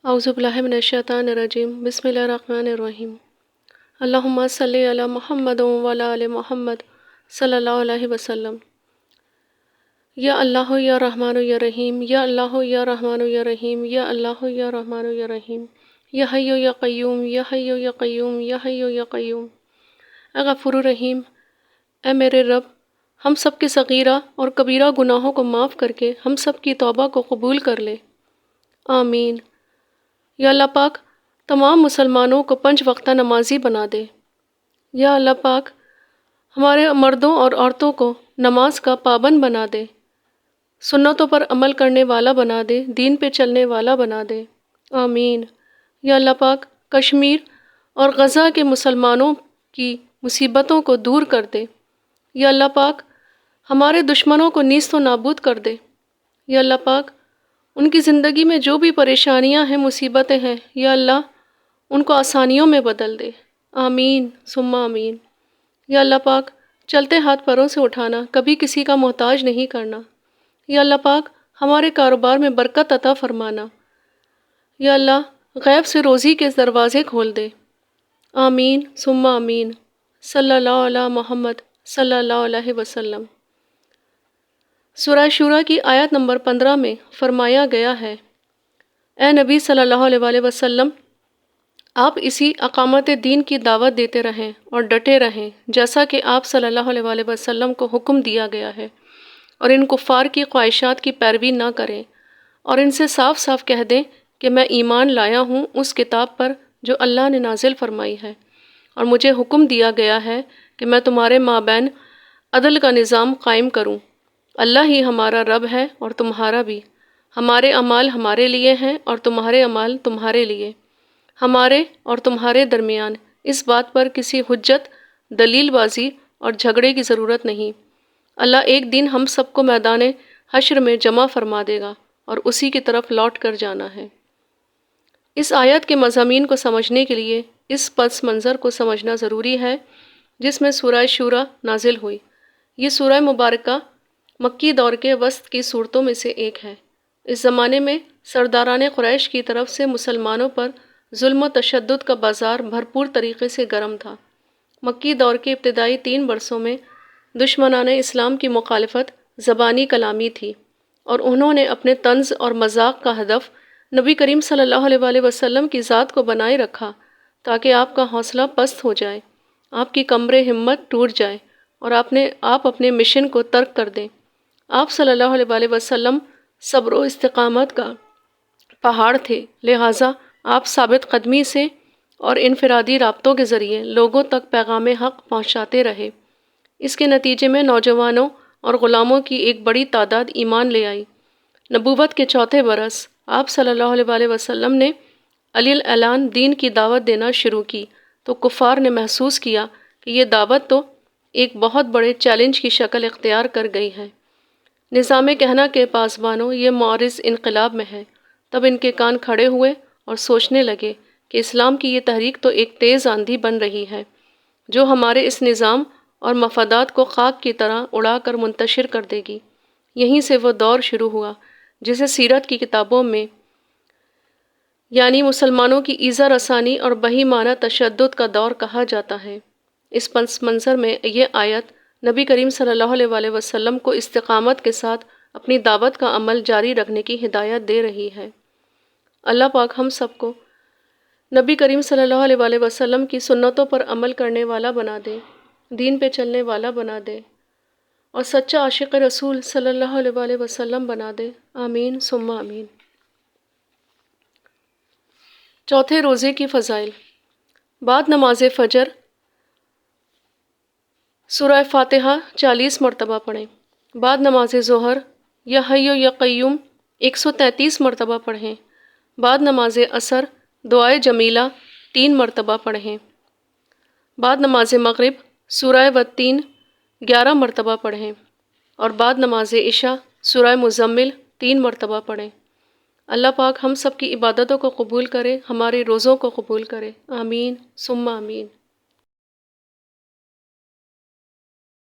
اعوذ باللہ من الشیطان الرجیم بسم اللہ الرحمن الرحیم اللہم صلی علی محمد وعلی آل محمد صلی اللہ علیہ وسلم۔ یا اللہ یا رحمان یا رحیم، یا اللہ یا رحمان یا رحیم، یا اللہ یا رحمان یا رحیم، یا حی یا قیوم، یا حی یا قیوم، یا حی یا قیوم۔ اے غفور الرحیم، اے میرے رب، ہم سب کے صغیرہ اور کبیرہ گناہوں کو معاف کر کے ہم سب کی توبہ کو قبول کر لے، آمین۔ یا اللہ پاک تمام مسلمانوں کو 5 وقتہ نمازی بنا دے۔ یا اللہ پاک ہمارے مردوں اور عورتوں کو نماز کا پابند بنا دے، سنتوں پر عمل کرنے والا بنا دے، دین پہ چلنے والا بنا دے، آمین۔ یا اللہ پاک کشمیر اور غزہ کے مسلمانوں کی مصیبتوں کو دور کر دے۔ یا اللہ پاک ہمارے دشمنوں کو نیست و نابود کر دے۔ یا اللہ پاک ان کی زندگی میں جو بھی پریشانیاں ہیں، مصیبتیں ہیں، یا اللہ ان کو آسانیوں میں بدل دے، آمین ثم آمین۔ یا اللہ پاک چلتے ہاتھ پیروں سے اٹھانا، کبھی کسی کا محتاج نہیں کرنا۔ یا اللہ پاک ہمارے کاروبار میں برکت عطا فرمانا۔ یا اللہ غیب سے روزی کے دروازے کھول دے، آمین ثم آمین۔ صلی اللہ علی محمد صلی اللہ علیہ وسلم۔ سورہ شورى کی آیت نمبر 15 میں فرمایا گیا ہے، اے نبی صلی اللہ علیہ وآلہ وسلم، آپ اسی اقامت دین کی دعوت دیتے رہیں اور ڈٹے رہیں جیسا کہ آپ صلی اللہ علیہ وآلہ وسلم کو حکم دیا گیا ہے، اور ان کفار کی خواہشات کی پیروی نہ کریں، اور ان سے صاف صاف کہہ دیں کہ میں ایمان لایا ہوں اس کتاب پر جو اللہ نے نازل فرمائی ہے، اور مجھے حکم دیا گیا ہے کہ میں تمہارے مابین عدل کا نظام قائم کروں۔ اللہ ہی ہمارا رب ہے اور تمہارا بھی، ہمارے اعمال ہمارے لیے ہیں اور تمہارے اعمال تمہارے لیے، ہمارے اور تمہارے درمیان اس بات پر کسی حجت، دلیل بازی اور جھگڑے کی ضرورت نہیں۔ اللہ ایک دن ہم سب کو میدان حشر میں جمع فرما دے گا اور اسی کی طرف لوٹ کر جانا ہے۔ اس آیت کے مضامین کو سمجھنے کے لیے اس پس منظر کو سمجھنا ضروری ہے جس میں سورہ شورى نازل ہوئی۔ یہ سورہ مبارکہ مکی دور کے وسط کی صورتوں میں سے ایک ہے۔ اس زمانے میں سرداران قریش کی طرف سے مسلمانوں پر ظلم و تشدد کا بازار بھرپور طریقے سے گرم تھا۔ مکی دور کے ابتدائی 3 برسوں میں دشمنان اسلام کی مخالفت زبانی کلامی تھی، اور انہوں نے اپنے طنز اور مذاق کا ہدف نبی کریم صلی اللہ علیہ وآلہ وسلم کی ذات کو بنائے رکھا تاکہ آپ کا حوصلہ پست ہو جائے، آپ کی کمر ہمت ٹوٹ جائے اور آپ اپنے مشن کو ترک کر دیں۔ آپ صلی اللہ علیہ وآلہ وسلم صبر و استقامت کا پہاڑ تھے، لہٰذا آپ ثابت قدمی سے اور انفرادی رابطوں کے ذریعے لوگوں تک پیغام حق پہنچاتے رہے۔ اس کے نتیجے میں نوجوانوں اور غلاموں کی ایک بڑی تعداد ایمان لے آئی۔ نبوت کے 4تھے برس آپ صلی اللہ علیہ وآلہ وسلم نے علی الاعلان دین کی دعوت دینا شروع کی تو کفار نے محسوس کیا کہ یہ دعوت تو ایک بہت بڑے چیلنج کی شکل اختیار کر گئی ہے۔ نظام کہنا کے پاسبانوں، یہ معرض انقلاب میں ہے۔ تب ان کے کان کھڑے ہوئے اور سوچنے لگے کہ اسلام کی یہ تحریک تو ایک تیز آندھی بن رہی ہے جو ہمارے اس نظام اور مفادات کو خاک کی طرح اڑا کر منتشر کر دے گی۔ یہیں سے وہ دور شروع ہوا جسے سیرت کی کتابوں میں یعنی مسلمانوں کی ایذا رسانی اور بہیمانہ تشدد کا دور کہا جاتا ہے۔ اس پس منظر میں یہ آیت نبی کریم صلی اللہ علیہ وآلہ وسلم کو استقامت کے ساتھ اپنی دعوت کا عمل جاری رکھنے کی ہدایت دے رہی ہے۔ اللہ پاک ہم سب کو نبی کریم صلی اللہ علیہ وآلہ وسلم کی سنتوں پر عمل کرنے والا بنا دے، دین پہ چلنے والا بنا دے، اور سچا عاشق رسول صلی اللہ علیہ وآلہ وسلم بنا دے، آمین ثم آمین۔ 4تھے روزے کی فضائل۔ بعد نماز فجر سورہ فاتحہ 40 مرتبہ پڑھیں۔ بعد نماز ظہر یا حی یا قیوم 133 مرتبہ پڑھیں۔ بعد نماز عصر دعائے جمیلہ 3 مرتبہ پڑھیں۔ بعد نماز مغرب سورہ والتین 11 مرتبہ پڑھیں، اور بعد نماز عشاء سورہ مزمل 3 مرتبہ پڑھیں۔ اللہ پاک ہم سب کی عبادتوں کو قبول کرے، ہمارے روزوں کو قبول کرے، آمین ثم آمین۔